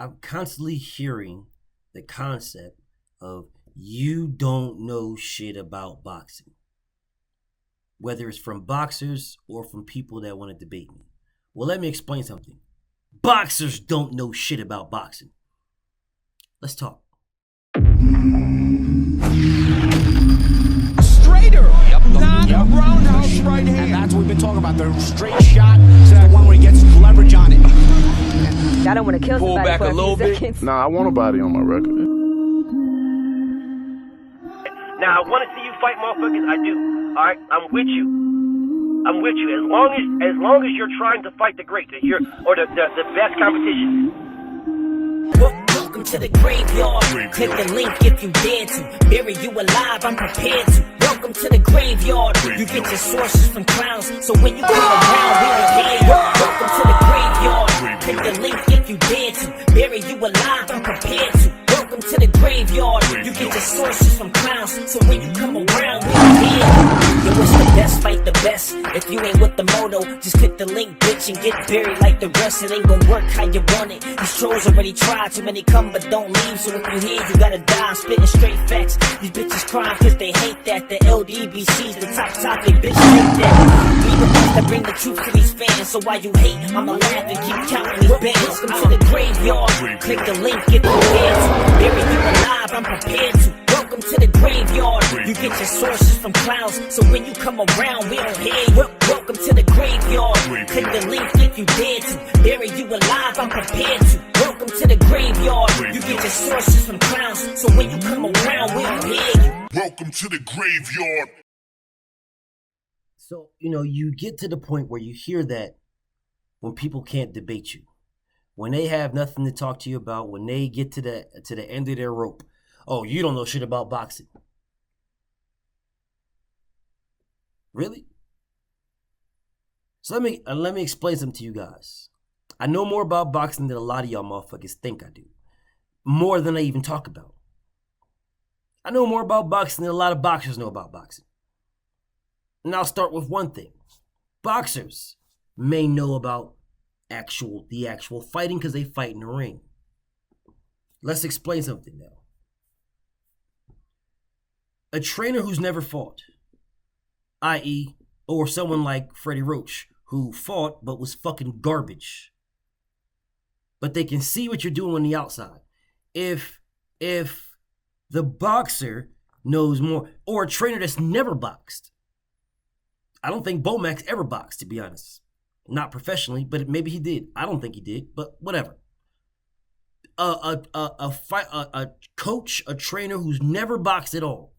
I'm constantly hearing the concept of you don't know shit about boxing, whether it's from boxers or from people that want to debate me. Well, let me explain something. Boxers don't know shit about boxing. Let's talk. Straighter, not a roundhouse right hand. And that's what we've been talking about. The straight shot is the one where he gets leverage on it. I don't want to kill Pull somebody back for a little bit. seconds. Nah, I want a body on my record. Now, I want to see you fight motherfuckers. I do. All right, I'm with you. I'm with you. As long as you're trying to fight the great, the best competition. Welcome to the graveyard. Click the link if you dare to. Bury you alive, I'm prepared to. Welcome to the graveyard. You get your sources from clowns, so when you come around, we don't hear you. Welcome to the graveyard. Click the link if you dare to. Bury you alive, I'm prepared to. Welcome to the graveyard. You get your sources from clowns, so when you come around, we don't hear you. Yo, it's the best, fight the best. If you ain't with the moto, just click the link, bitch, and get buried like the rest. It ain't gonna work how you want it. These trolls already tried, too many come but don't leave. So if you hear, you gotta die. I'm spitting straight facts. These bitches crying cause they hate that. The LDBC's the top topic, bitch, hate that. We the ones that bring the truth to these fans. So while you hate, I'ma laugh and keep counting these bands. Welcome to the graveyard. Click the link, get the hands. Bury you alive, I'm prepared to. Welcome to the graveyard. You get your sources from clowns, so when you come around, we don't hear you. Welcome to the graveyard. Click the link if you dare to. Bury you alive, I'm prepared to. Welcome to the graveyard. You get your sources from clowns, so when you come around, we don't hear you. Welcome to the graveyard. So, you get to the point where you hear that when people can't debate you, when they have nothing to talk to you about, when they get to the end of their rope. Oh, you don't know shit about boxing. Really? So let me explain something to you guys. I know more about boxing than a lot of y'all motherfuckers think I do. More than I even talk about. I know more about boxing than a lot of boxers know about boxing. And I'll start with one thing. Boxers may know about the actual fighting because they fight in the ring. Let's explain something now. A trainer who's never fought, i.e., or someone like Freddie Roach, who fought but was fucking garbage. But they can see what you're doing on the outside. If the boxer knows more, or a trainer that's never boxed. I don't think Bomax ever boxed, to be honest. Not professionally, but maybe he did. I don't think he did, but whatever. A coach, a trainer who's never boxed at all.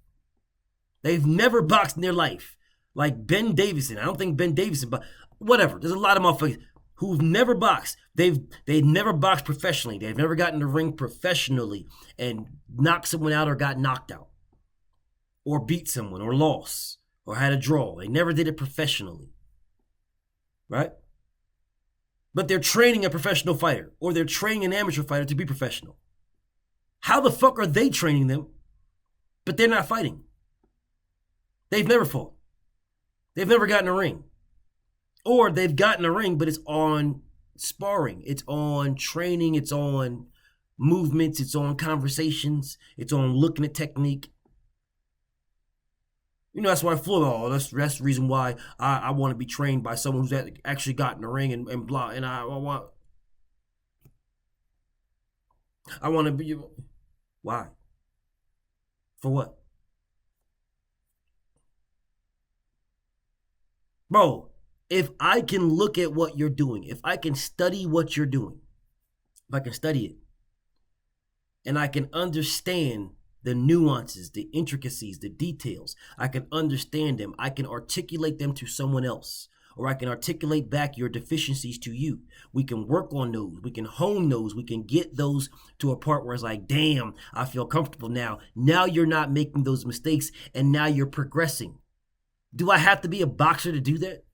They've never boxed in their life. Like Ben Davison. I don't think Ben Davison, but whatever. There's a lot of motherfuckers who've never boxed. They've never boxed professionally. They've never gotten in the ring professionally and knocked someone out or got knocked out. Or beat someone or lost or had a draw. They never did it professionally. Right? But they're training a professional fighter or they're training an amateur fighter to be professional. How the fuck are they training them, but they're not fighting? They've never fought. They've never gotten a ring. Or they've gotten a ring, but it's on sparring. It's on training. It's on movements. It's on conversations. It's on looking at technique. That's why Floyd, that's the reason why I want to be trained by someone who's actually gotten the ring and blah. And I want to be. Why? For what? Bro, if I can look at what you're doing, if I can study what you're doing, if I can study it, and I can understand the nuances, the intricacies, the details, I can understand them, I can articulate them to someone else, or I can articulate back your deficiencies to you. We can work on those, we can hone those, we can get those to a part where it's like, damn, I feel comfortable now. Now you're not making those mistakes, and now you're progressing. Do I have to be a boxer to do that?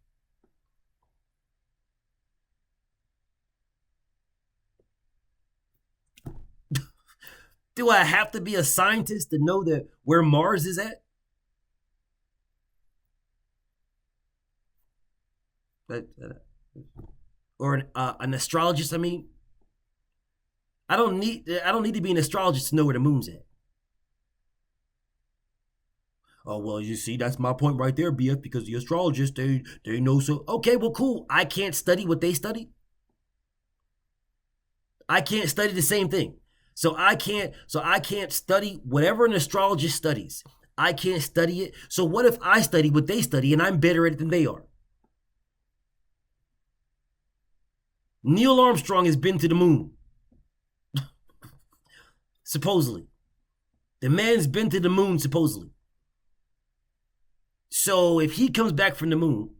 Do I have to be a scientist to know that where Mars is at? Or an astrologist, I mean? I don't need to be an astrologist to know where the moon's at. Oh, well, you see, that's my point right there, BF, because the astrologists, they know so. Okay, well, cool. I can't study what they study. I can't study the same thing. So I can't study whatever an astrologist studies. I can't study it. So what if I study what they study and I'm better at it than they are? Neil Armstrong has been to the moon. Supposedly. The man's been to the moon, supposedly. So if he comes back from the moon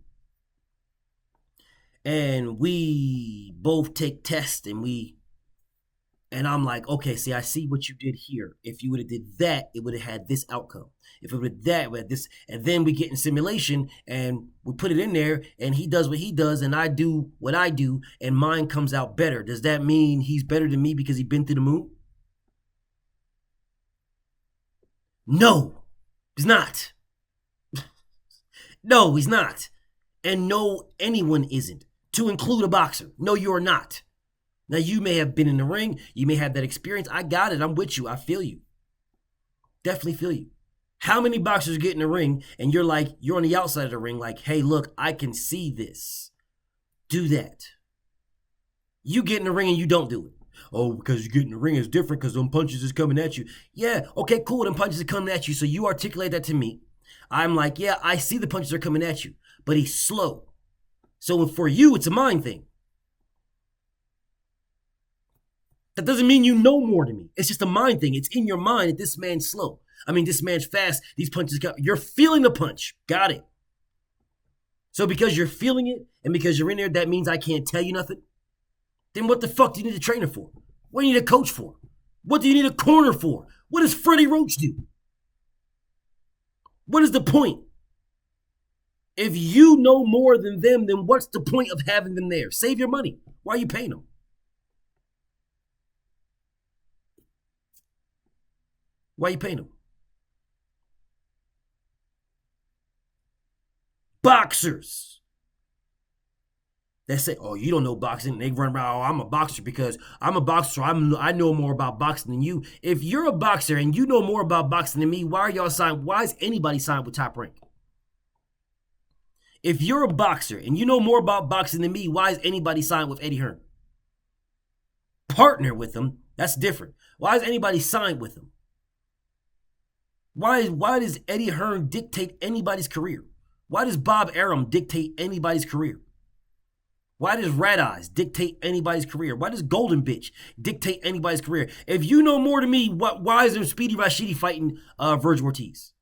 and we both take tests and I'm like, okay, see, I see what you did here. If you would have did that, it would have had this outcome. If it would have that, it would have this. And then we get in simulation and we put it in there and he does what he does and I do what I do and mine comes out better. Does that mean he's better than me because he's been to the moon? No, he's not. No, he's not. And no, anyone isn't. To include a boxer. No, you're not. Now, you may have been in the ring. You may have that experience. I got it. I'm with you. I feel you. Definitely feel you. How many boxers get in the ring and you're on the outside of the ring like, hey, look, I can see this. Do that. You get in the ring and you don't do it. Oh, because you get in the ring is different because them punches is coming at you. Yeah, okay, cool. Them punches are coming at you. So you articulate that to me. I'm like, yeah, I see the punches are coming at you, but he's slow. So for you, it's a mind thing. That doesn't mean you know more than me. It's just a mind thing. It's in your mind that this man's slow. I mean, this man's fast. These punches come. You're feeling the punch. Got it. So because you're feeling it and because you're in there, that means I can't tell you nothing? Then what the fuck do you need a trainer for? What do you need a coach for? What do you need a corner for? What does Freddie Roach do? What is the point? If you know more than them, then what's the point of having them there? Save your money. Why are you paying them? Why are you paying them? Boxers that say, oh, you don't know boxing. They run around, oh, I'm a boxer because I'm a boxer, so I know more about boxing than you. If you're a boxer and you know more about boxing than me, why are y'all signed? Why is anybody signed with Top Rank? If you're a boxer and you know more about boxing than me, why is anybody signed with Eddie Hearn? Partner with him, that's different. Why is anybody signed with him? Why does Eddie Hearn dictate anybody's career? Why does Bob Arum dictate anybody's career? Why does Red Eyes dictate anybody's career? Why does Golden Bitch dictate anybody's career? If you know more than me, why isn't Speedy Rashidi fighting Virgil Ortiz?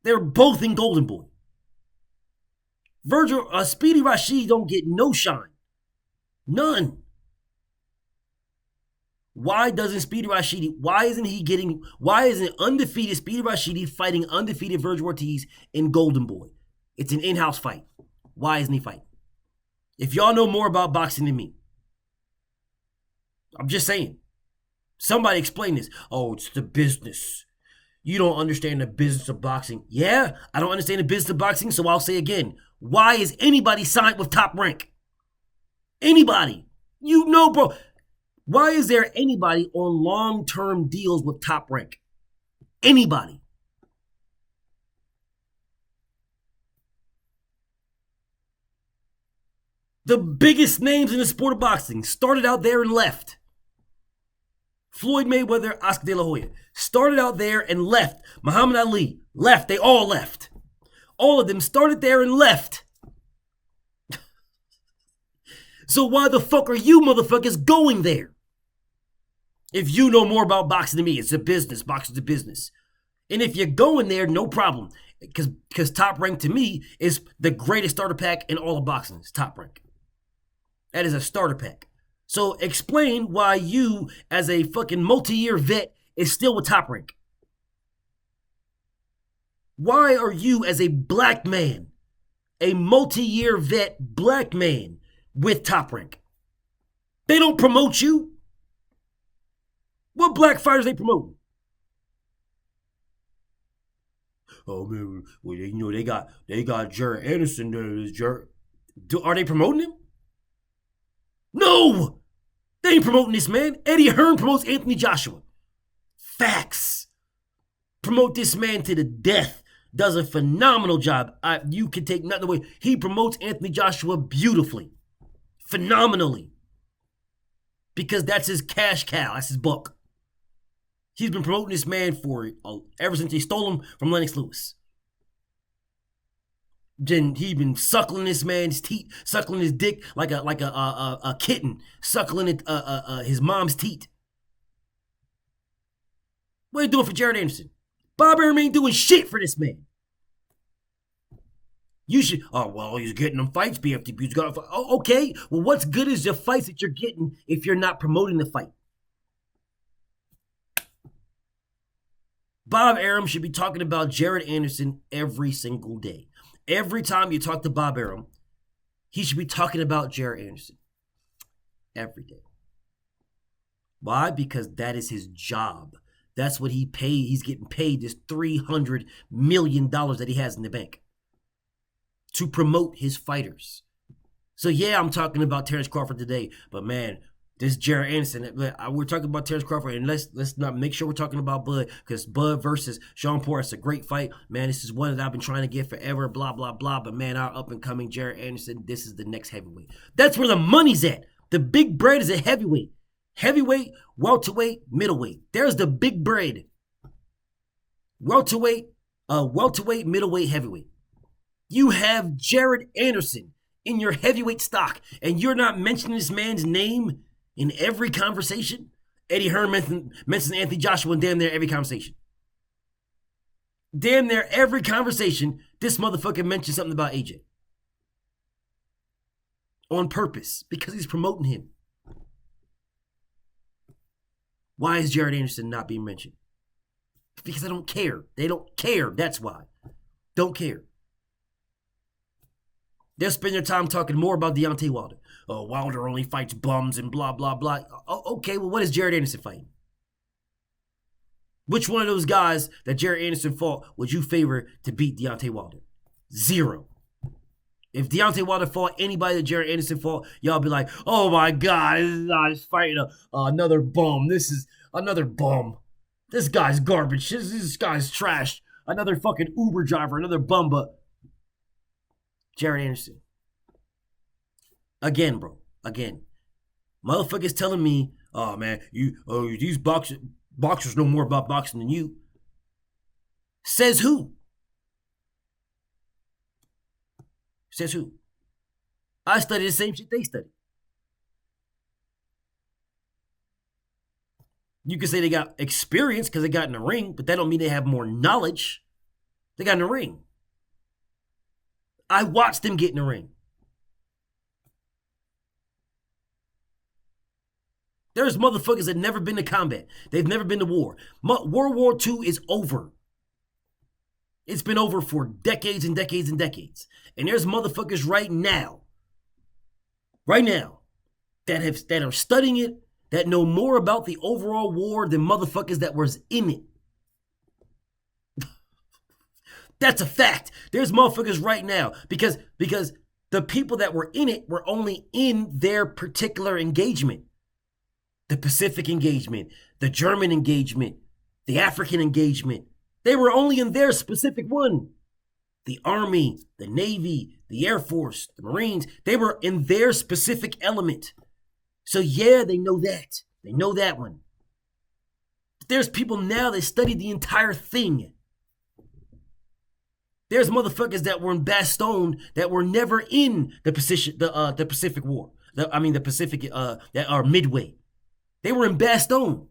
They're both in Golden Boy. Speedy Rashidi don't get no shine. None. Why isn't undefeated Speedy Rashidi fighting undefeated Virgil Ortiz in Golden Boy? It's an in-house fight. Why isn't he fighting? If y'all know more about boxing than me, I'm just saying. Somebody explain this. Oh, it's the business. You don't understand the business of boxing. Yeah, I don't understand the business of boxing, so I'll say again. Why is anybody signed with Top Rank? Anybody. You know, bro. Why is there anybody on long-term deals with Top Rank? Anybody. The biggest names in the sport of boxing started out there and left. Floyd Mayweather, Oscar De La Hoya. Started out there and left. Muhammad Ali, left. They all left. All of them started there and left. So why the fuck are you motherfuckers going there? If you know more about boxing than me, it's a business. Boxing's a business. And if you're going there, no problem. Because Top Rank to me is the greatest starter pack in all of boxing. It's Top Rank. That is a starter pack. So explain why you, as a fucking multi-year vet, is still with Top Rank. Why are you, as a black man, a multi-year vet black man, with Top Rank? They don't promote you. What black fighters they promoting? Oh man, well, you know they got Jared Anderson there. Are they promoting him? No, they They ain't promoting this man. Eddie Hearn promotes Anthony Joshua. Facts. Promote this man to the death. Does a phenomenal job. You can take nothing away. He promotes Anthony Joshua beautifully. Phenomenally. Because that's his cash cow. That's his buck. He's been promoting this man for ever since they stole him from Lennox Lewis. Then he been suckling this man's teeth, suckling his dick like a kitten, suckling his mom's teeth. What are you doing for Jared Anderson? Bob Arum ain't doing shit for this man. You should, he's getting them fights, BFTB's got to fight. Oh, okay. Well, what's good is the fights that you're getting if you're not promoting the fight? Bob Arum should be talking about Jared Anderson every single day. Every time you talk to Bob Arum, he should be talking about Jared Anderson. Every day. Why? Because that is his job. That's what he's getting paid, this $300 million that he has in the bank to promote his fighters. So yeah, I'm talking about Terrence Crawford today, but man, this Jared Anderson, we're talking about Terrence Crawford, and let's not make sure we're talking about Bud, because Bud versus Sean Porter, it's a great fight. Man, this is one that I've been trying to get forever, blah, blah, blah, but man, our up-and-coming Jared Anderson, this is the next heavyweight. That's where the money's at. The big bread is at heavyweight. Heavyweight, welterweight, middleweight. There's the big bread. Welterweight, middleweight, heavyweight. You have Jared Anderson in your heavyweight stock, and you're not mentioning this man's name in every conversation. Eddie Hearn mentions Anthony Joshua in damn near every conversation. Damn near every conversation, this motherfucker mentions something about AJ. On purpose, because he's promoting him. Why is Jared Anderson not being mentioned? Because I don't care. They don't care. That's why. Don't care. They'll spend their time talking more about Deontay Wilder. Oh, Wilder only fights bums and blah, blah, blah. Oh, okay, well, what is Jared Anderson fighting? Which one of those guys that Jared Anderson fought would you favor to beat Deontay Wilder? Zero. If Deontay Wilder fought anybody that Jared Anderson fought, y'all be like, oh my God, he's fighting another bum. This is another bum. This guy's garbage. This guy's trash. Another fucking Uber driver, another bum, but Jared Anderson. Again, bro. Again. Motherfuckers telling me, oh man, these boxers know more about boxing than you. Says who? Says who? I study the same shit they study. You can say they got experience because they got in the ring, but that don't mean they have more knowledge. They got in the ring. I watched them get in the ring. There's motherfuckers that never been to combat. They've never been to war. World War II is over. It's been over for decades and decades and decades. And there's motherfuckers right now, that are studying it, that know more about the overall war than motherfuckers that was in it. That's a fact. There's motherfuckers right now because the people that were in it were only in their particular engagement. The Pacific engagement, the German engagement, the African engagement. They were only in their specific one. The Army, the Navy, the Air Force, the Marines, they were in their specific element. So yeah, they know that. They know that one. But there's people now that study the entire thing. There's motherfuckers that were in Bastogne that were never in the Pacific War. The Pacific that are Midway. They were in Bastogne.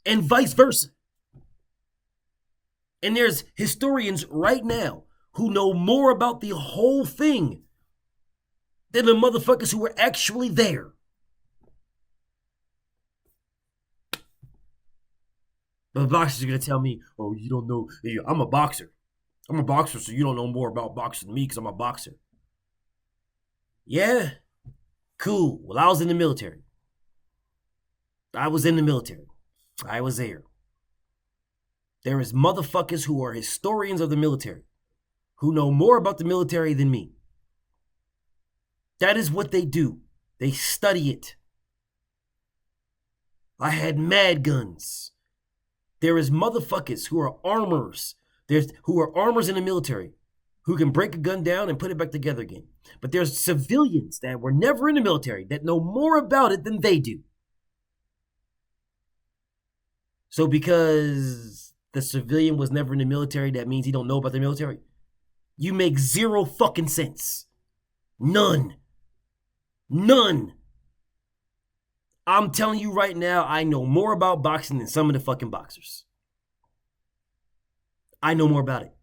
And vice versa. And there's historians right now who know more about the whole thing than the motherfuckers who were actually there. But boxers are going to tell me, oh, you don't know. I'm a boxer. I'm a boxer, so you don't know more about boxing than me because I'm a boxer. Yeah, cool. Well, I was in the military. I was there. There is motherfuckers who are historians of the military who know more about the military than me. That is what they do. They study it. I had mad guns. There is motherfuckers who are armors. Who are armors in the military who can break a gun down and put it back together again. But there's civilians that were never in the military that know more about it than they do. So because the civilian was never in the military, that means he don't know about the military? You make zero fucking sense. None. I'm telling you right now, I know more about boxing than some of the fucking boxers. I know more about it.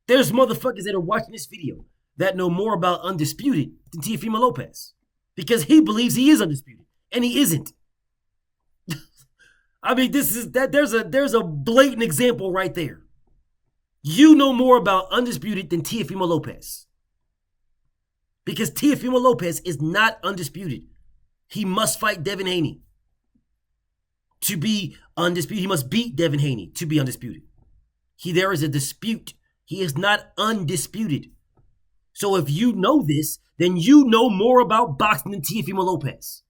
There's motherfuckers that are watching this video that know more about Undisputed than Teofimo Lopez. Because he believes he is undisputed. And he isn't. I mean, there's a blatant example right there. You know more about Undisputed than Teofimo Lopez. Because Teofimo Lopez is not undisputed. He must fight Devin Haney to be undisputed. He must beat Devin Haney to be undisputed. There is a dispute. He is not undisputed. So if you know this, then you know more about boxing than Teofimo Lopez.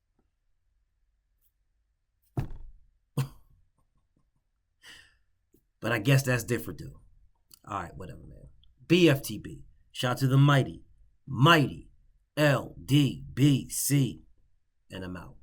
But I guess that's different though. All right, whatever, man. BFTB. Shout out to the mighty LDBC. And I'm out.